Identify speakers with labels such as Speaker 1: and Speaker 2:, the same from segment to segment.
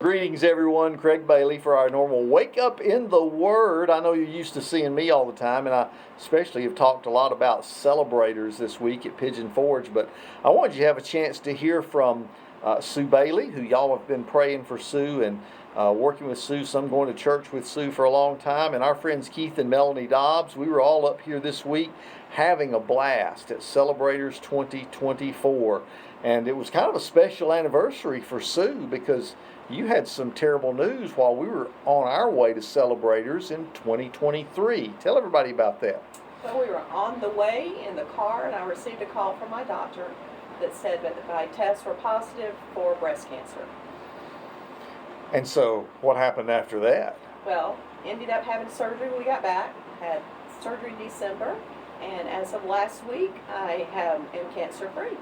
Speaker 1: Greetings, everyone. Craig Bailey for our normal Wake Up in the Word. I know you're used to seeing me all the time, and I especially have talked a lot about Celebrators this week at Pigeon Forge, but I wanted you to have a chance to hear from Sue Bailey, who y'all have been praying for Sue and working with Sue, some going to church with Sue for a long time, and our friends Keith and Melanie Dobbs. We were all up here this week having a blast at Celebrators 2024, and it was kind of a special anniversary for Sue because you had some terrible news while we were on our way to Celebrators in 2023. Tell everybody about that.
Speaker 2: Well, we were on the way in the car, and I received a call from my doctor that said that my tests were positive for breast cancer.
Speaker 1: And so, what happened after that?
Speaker 2: Well, ended up having surgery when we got back. Had surgery in December, and as of last week, I am cancer-free.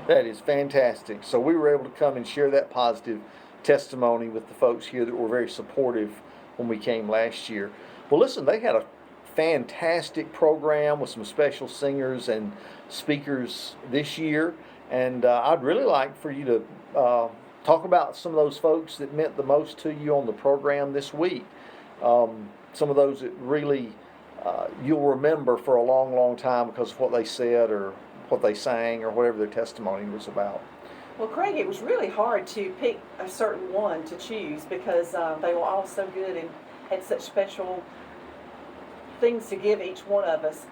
Speaker 1: That is fantastic. So we were able to come and share that positive testimony with the folks here that were very supportive when we came last year. Well, listen, they had a fantastic program with some special singers and speakers this year, and I'd really like for you to talk about some of those folks that meant the most to you on the program this week. Some of those that really you'll remember for a long, long time because of what they said or what they sang or whatever their testimony was about.
Speaker 2: Well, Craig, it was really hard to pick a certain one to choose because they were all so good and had such special things to give each one of us.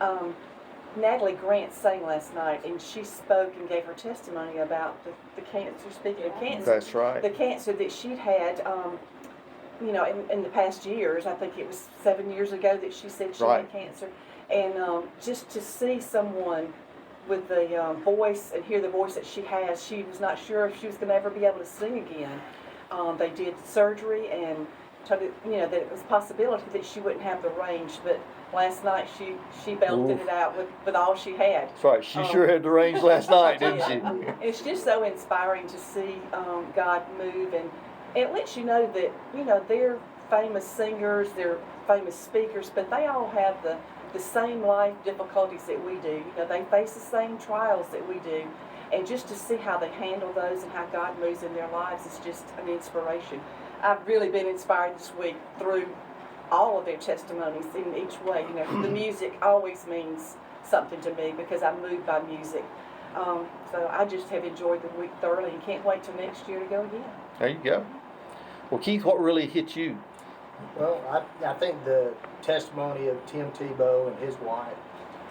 Speaker 2: Natalie Grant sang last night, and she spoke and gave her testimony about the cancer. Speaking of cancer,
Speaker 1: that's right.
Speaker 2: The cancer that she'd had, in the past years. I think it was 7 years ago that she said she had cancer, and just to see someone with the voice and hear the voice that she has, she was not sure if she was going to ever be able to sing again. They did surgery and told it, that it was a possibility that she wouldn't have the range, but last night she belted it out with all she had.
Speaker 1: That's right. She sure had the range last night, didn't she?
Speaker 2: It's just so inspiring to see God move, and it lets you know that, they're famous singers, they're famous speakers, but they all have the same life difficulties that we do. They face the same trials that we do. And just to see how they handle those and how God moves in their lives is just an inspiration. I've really been inspired this week through all of their testimonies in each way. The music always means something to me because I'm moved by music. So I just have enjoyed the week thoroughly and can't wait till next year to go again.
Speaker 1: There you go. Well, Keith, what really hit you?
Speaker 3: Well, I think the testimony of Tim Tebow and his wife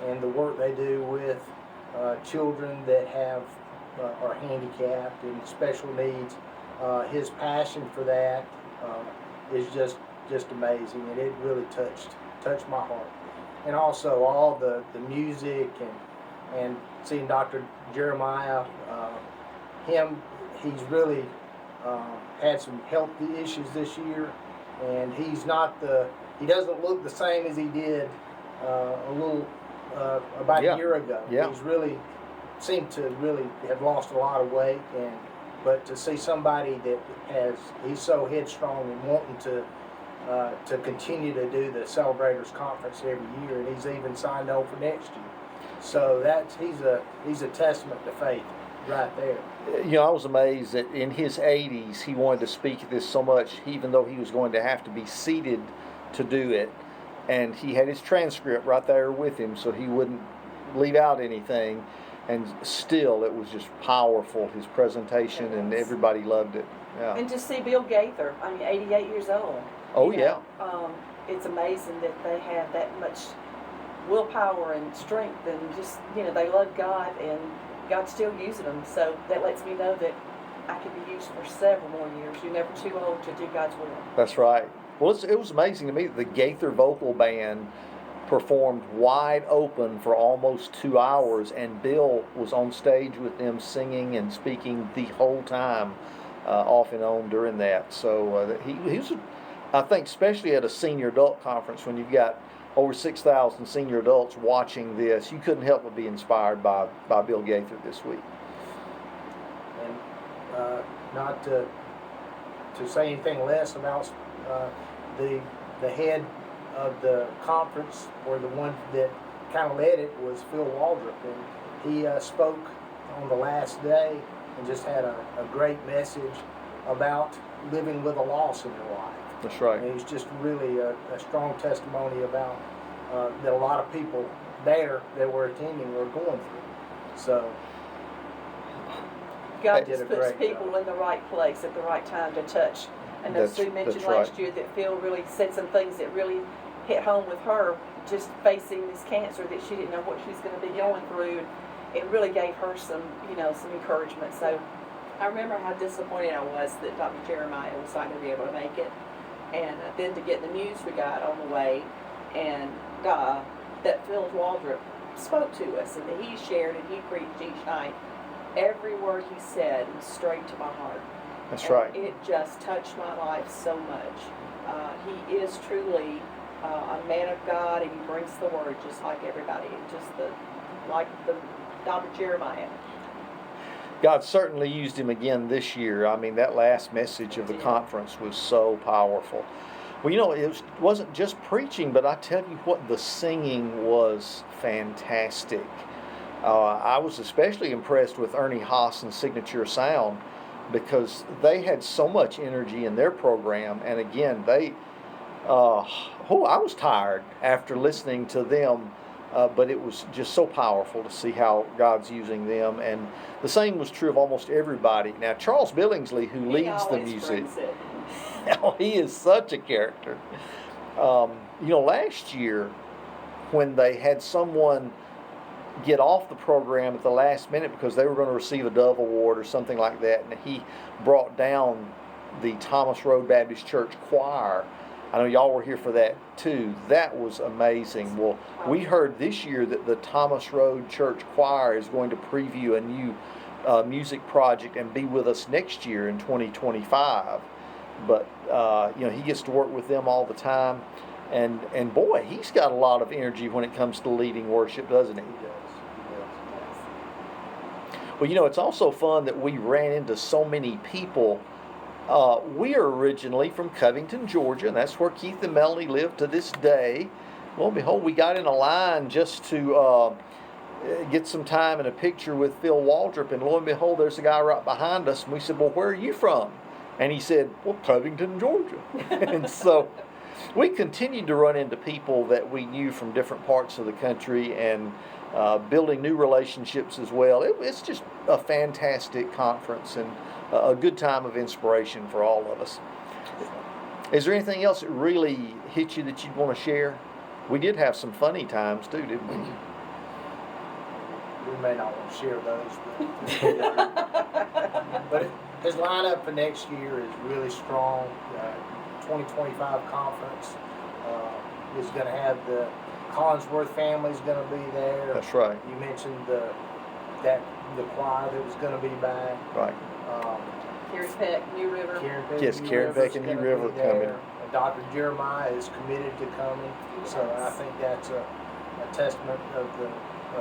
Speaker 3: and the work they do with children that are handicapped and special needs, his passion for that is just amazing, and it really touched my heart. And also all the music and seeing Dr. Jeremiah, he's really had some health issues this year. And he doesn't look the same as he did about a year ago.
Speaker 1: Yeah.
Speaker 3: He's really seemed to really have lost a lot of weight, but to see somebody that he's so headstrong and wanting to continue to do the Celebrators Conference every year, and he's even signed on for next year. So he's a testament to faith right there.
Speaker 1: I was amazed that in his 80s he wanted to speak at this so much, even though he was going to have to be seated to do it. And he had his transcript right there with him so he wouldn't leave out anything. And still, it was just powerful, his presentation, and everybody loved it. Yeah.
Speaker 2: And to see Bill Gaither, 88 years old.
Speaker 1: Oh, yeah.
Speaker 2: It's amazing that they have that much willpower and strength, and just, they love God, and God's still using them. So that lets me know that I could be used for several more years. You're never too old to do God's will.
Speaker 1: That's right. Well, it was amazing to me that the Gaither Vocal Band performed wide open for almost 2 hours, and Bill was on stage with them singing and speaking the whole time off and on during that. So he was, I think, especially at a senior adult conference when you've got over 6,000 senior adults watching this, you couldn't help but be inspired by Bill Gaither this week.
Speaker 3: And not to say anything less about the head of the conference, or the one that kind of led it, was Phil Waldrop, and he spoke on the last day and just had a great message about living with a loss in their life.
Speaker 1: That's right.
Speaker 3: And it's just really a strong testimony about that a lot of people there that were attending were going through. So
Speaker 2: God
Speaker 3: They did
Speaker 2: just
Speaker 3: a
Speaker 2: puts
Speaker 3: great
Speaker 2: people
Speaker 3: job.
Speaker 2: in the right place at the right time to touch. I know
Speaker 1: That's-
Speaker 2: Sue mentioned
Speaker 1: that's right.
Speaker 2: last year that Phil really said some things that really hit home with her, just facing this cancer that she didn't know what she was going to be going through. It really gave her some, some encouragement. So
Speaker 4: I remember how disappointed I was that Dr. Jeremiah was not going to be able to make it. And then to get the news we got on the way, and that Phil Waldrop spoke to us, and that he shared and he preached each night. Every word he said was straight to my heart.
Speaker 1: That's
Speaker 4: And
Speaker 1: right.
Speaker 4: It just touched my life so much. He is truly a man of God, and he brings the word just like everybody, like the Dr. Jeremiah.
Speaker 1: God certainly used him again this year. I mean, that last message of the conference was so powerful. Well, it wasn't just preaching, but I tell you what, the singing was fantastic. I was especially impressed with Ernie Haas and Signature Sound, because they had so much energy in their program. And again, I was tired after listening to them. But it was just so powerful to see how God's using them. And the same was true of almost everybody. Now, Charles Billingsley, who leads the music, he is such a character. Last year, when they had someone get off the program at the last minute because they were going to receive a Dove Award or something like that, and he brought down the Thomas Road Baptist Church choir. I know y'all were here for that too. That was amazing. Well, we heard this year that the Thomas Road Church Choir is going to preview a new music project and be with us next year in 2025. But he gets to work with them all the time, and boy, he's got a lot of energy when it comes to leading worship, doesn't he?
Speaker 3: he does.
Speaker 1: Well, it's also fun that we ran into so many people. We are originally from Covington, Georgia, and that's where Keith and Melanie live to this day. Lo and behold, we got in a line just to get some time and a picture with Phil Waldrop, and lo and behold, there's a guy right behind us, and we said, well, where are you from? And he said, well, Covington, Georgia. And so we continued to run into people that we knew from different parts of the country, and building new relationships as well. It's just a fantastic conference, and a good time of inspiration for all of us. Is there anything else that really hit you that you'd want to share? We did have some funny times too, didn't we?
Speaker 3: We may not want to share those, but his lineup for next year is really strong. 2025 conference is going to have the Collinsworth family's going to be there.
Speaker 1: That's right.
Speaker 3: You mentioned the choir that was going to be back.
Speaker 1: Right.
Speaker 2: Karen Peck, New River.
Speaker 1: Yes, Karen Peck and New River coming.
Speaker 3: Dr. Jeremiah is committed to coming, so I think that's a testament of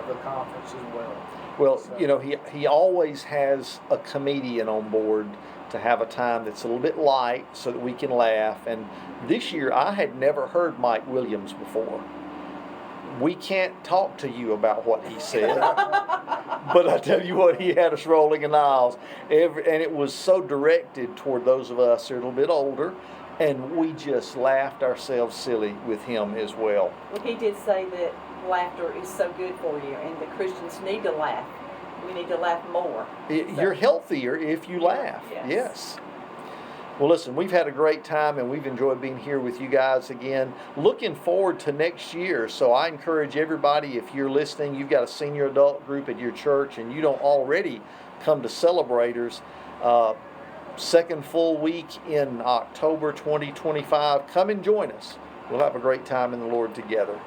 Speaker 3: the conference as well.
Speaker 1: Well,
Speaker 3: So-
Speaker 1: he always has a comedian on board to have a time that's a little bit light so that we can laugh. And this year, I had never heard Mike Williams before. We can't talk to you about what he said, but I tell you what, he had us rolling in aisles. And it was so directed toward those of us who are a little bit older, and we just laughed ourselves silly with him as well.
Speaker 2: Well, he did say that laughter is so good for you, and the Christians need to laugh. We need to laugh more.
Speaker 1: You're healthier if you laugh. Yes. Well, listen, we've had a great time, and we've enjoyed being here with you guys again. Looking forward to next year. So I encourage everybody, if you're listening, you've got a senior adult group at your church, and you don't already come to Celebrators, second full week in October 2025, come and join us. We'll have a great time in the Lord together.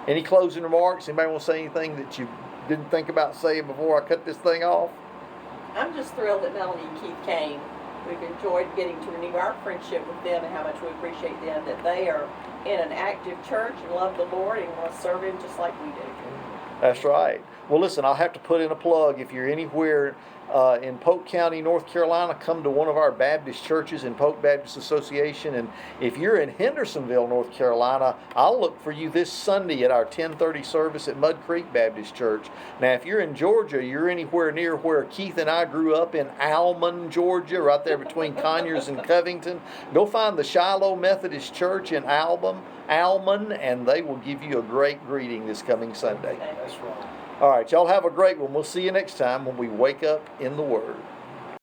Speaker 1: Any closing remarks? Anybody want to say anything that you didn't think about saying before I cut this thing off?
Speaker 4: I'm just thrilled that Melanie and Keith came. We've enjoyed getting to renew our friendship with them and how much we appreciate them, that they are in an active church and love the Lord and want to serve Him just like we do.
Speaker 1: That's right. Well, listen, I'll have to put in a plug. If you're anywhere in Polk County, North Carolina, come to one of our Baptist churches in Polk Baptist Association. And if you're in Hendersonville, North Carolina, I'll look for you this Sunday at our 10:30 service at Mud Creek Baptist Church. Now, if you're in Georgia, you're anywhere near where Keith and I grew up in Almond, Georgia, right there between Conyers and Covington, go find the Shiloh Methodist Church in Almond, and they will give you a great greeting this coming Sunday.
Speaker 3: That's right.
Speaker 1: All right, y'all have a great one. We'll see you next time when we wake up in the Word.